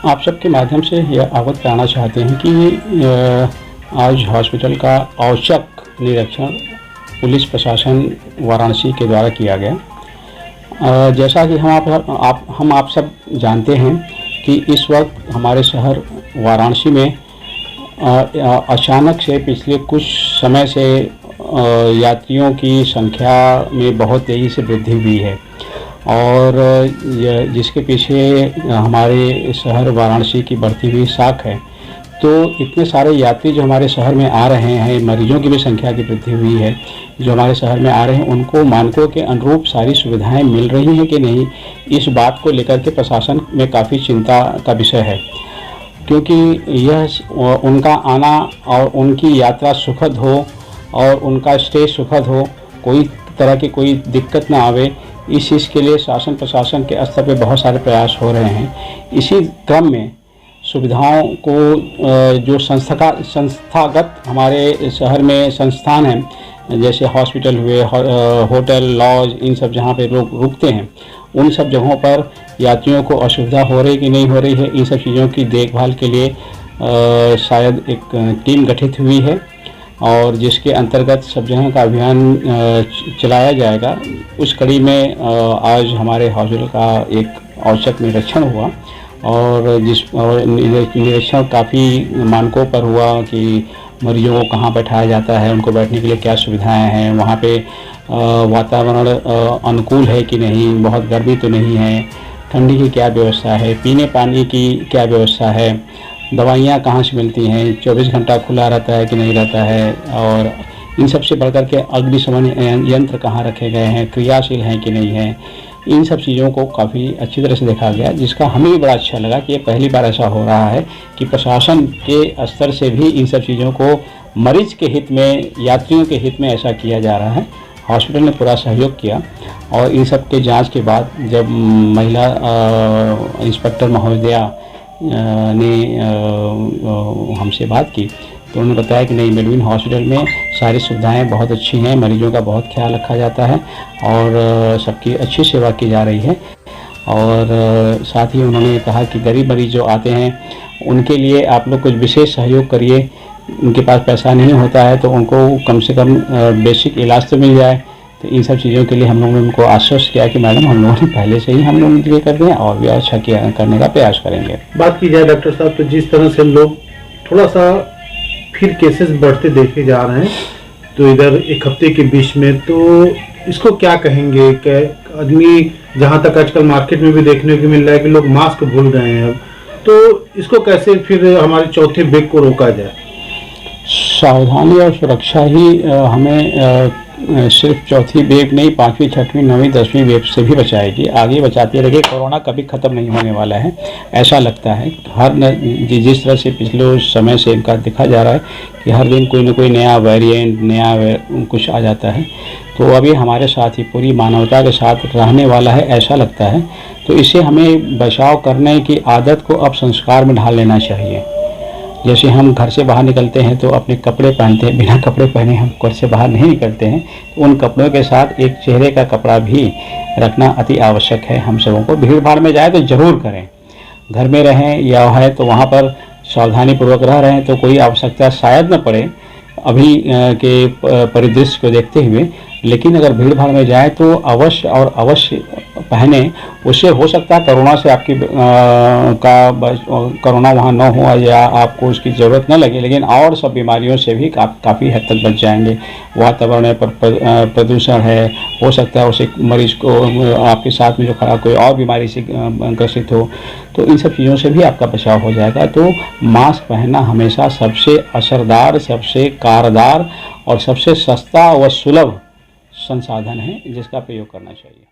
आप सबके माध्यम से यह अवगत कराना चाहते हैं कि आज हॉस्पिटल का औचक निरीक्षण पुलिस प्रशासन वाराणसी के द्वारा किया गया। जैसा कि हम आप सब जानते हैं कि इस वक्त हमारे शहर वाराणसी में अचानक से पिछले कुछ समय से यात्रियों की संख्या में बहुत तेज़ी से वृद्धि हुई है और जिसके पीछे हमारे शहर वाराणसी की बढ़ती हुई साख है। तो इतने सारे यात्री जो हमारे शहर में आ रहे हैं, मरीजों की भी संख्या की वृद्धि हुई है जो हमारे शहर में आ रहे हैं, उनको मानकों के अनुरूप सारी सुविधाएं मिल रही हैं कि नहीं, इस बात को लेकर के प्रशासन में काफ़ी चिंता का विषय है। क्योंकि यह उनका आना और उनकी यात्रा सुखद हो और उनका स्टे सुखद हो, कोई तरह की कोई दिक्कत ना आवे, इस चीज़ के लिए शासन प्रशासन के स्तर पे बहुत सारे प्रयास हो रहे हैं। इसी क्रम में सुविधाओं को जो संस्थागत हमारे शहर में संस्थान हैं, जैसे हॉस्पिटल हुए, होटल, लॉज, इन सब जहाँ पे लोग रुकते हैं, उन सब जगहों पर यात्रियों को असुविधा हो रही कि नहीं हो रही है, इन सब चीज़ों की देखभाल के लिए शायद एक टीम गठित हुई है और जिसके अंतर्गत सब जगह का अभियान चलाया जाएगा। उस कड़ी में आज हमारे हॉस्पिटल का एक औचक निरीक्षण हुआ और निरीक्षण काफ़ी मानकों पर हुआ कि मरीजों को कहाँ बैठाया जाता है, उनको बैठने के लिए क्या सुविधाएं हैं, वहाँ पे वातावरण अनुकूल है कि नहीं, बहुत गर्मी तो नहीं है, ठंडी की क्या व्यवस्था है, पीने पानी की क्या व्यवस्था है, दवाइयाँ कहाँ से मिलती हैं, 24 घंटा खुला रहता है कि नहीं रहता है, और इन सब से बढ़कर के अग्निशमन यंत्र कहाँ रखे गए हैं, क्रियाशील हैं कि नहीं है, इन सब चीज़ों को काफ़ी अच्छी तरह से देखा गया, जिसका हमें भी बड़ा अच्छा लगा कि ये पहली बार ऐसा हो रहा है कि प्रशासन के स्तर से भी इन सब चीज़ों को मरीज के हित में, यात्रियों के हित में ऐसा किया जा रहा है। हॉस्पिटल ने पूरा सहयोग किया और इन सब के जाँच के बाद जब महिला इंस्पेक्टर महोदया ने हमसे बात की तो उन्होंने बताया कि नहीं, मेलविन हॉस्पिटल में सारी सुविधाएं बहुत अच्छी हैं, मरीजों का बहुत ख्याल रखा जाता है और सबकी अच्छी सेवा की जा रही है। और साथ ही उन्होंने कहा कि गरीब मरीज जो आते हैं उनके लिए आप लोग कुछ विशेष सहयोग करिए, उनके पास पैसा नहीं होता है तो उनको कम से कम बेसिक इलाज तो मिल जाए। तो इन सब चीज़ों के लिए हम लोगों ने उनको आश्वस्त किया कि मैडम, हम लोगों ने पहले से ही हम लोग उनके लिए कर रहे हैं और भी अच्छा करने का प्रयास करेंगे। बात की जाए डॉक्टर साहब, तो जिस तरह से लोग थोड़ा सा फिर केसेस बढ़ते देखे जा रहे हैं, तो इधर एक हफ्ते के बीच में, तो इसको क्या कहेंगे कि आदमी, जहाँ तक आजकल मार्केट में भी देखने को मिल रहा है कि लोग मास्क भूल रहे हैं, अब तो इसको कैसे फिर हमारे चौथे वेव को रोका जाए? सावधानी और सुरक्षा ही हमें सिर्फ चौथी वेव नहीं, 5वीं, 6वीं, 9वीं, 10वीं वेव से भी बचाएगी, आगे बचाती रहेगी। कोरोना कभी ख़त्म नहीं होने वाला है, ऐसा लगता है। जिस तरह से पिछले समय से इनका देखा जा रहा है कि हर दिन कोई ना कोई नया वेरिएंट, कुछ आ जाता है, तो अभी हमारे साथ ही पूरी मानवता के साथ रहने वाला है, ऐसा लगता है। तो इसे हमें बचाव करने की आदत को अब संस्कार में ढाल लेना चाहिए। जैसे हम घर से बाहर निकलते हैं तो अपने कपड़े पहनते हैं, बिना कपड़े पहने हम घर से बाहर नहीं निकलते हैं, तो उन कपड़ों के साथ एक चेहरे का कपड़ा भी रखना अति आवश्यक है। हम सबों को भीड़ भाड़ में जाए तो ज़रूर करें, घर में रहें या है तो वहाँ पर सावधानीपूर्वक रह रहे हैं तो कोई आवश्यकता शायद न पड़े अभी के परिदृश्य को देखते हुए, लेकिन अगर भीड़ भाड़ में जाए तो अवश्य और अवश्य पहने। उससे हो सकता है कोरोना से आपकी कोरोना वहाँ न हो या आपको उसकी ज़रूरत न लगे, लेकिन और सब बीमारियों से भी काफ़ी हद तक बच जाएंगे। वातावरण पर प्रदूषण है, हो सकता है उसे मरीज को, आपके साथ में जो खड़ा कोई और बीमारी से ग्रसित हो, तो इन सब चीज़ों से भी आपका बचाव हो जाएगा। तो मास्क पहनना हमेशा सबसे असरदार, सबसे कारगर और सबसे सस्ता व सुलभ संसाधन है जिसका प्रयोग करना चाहिए।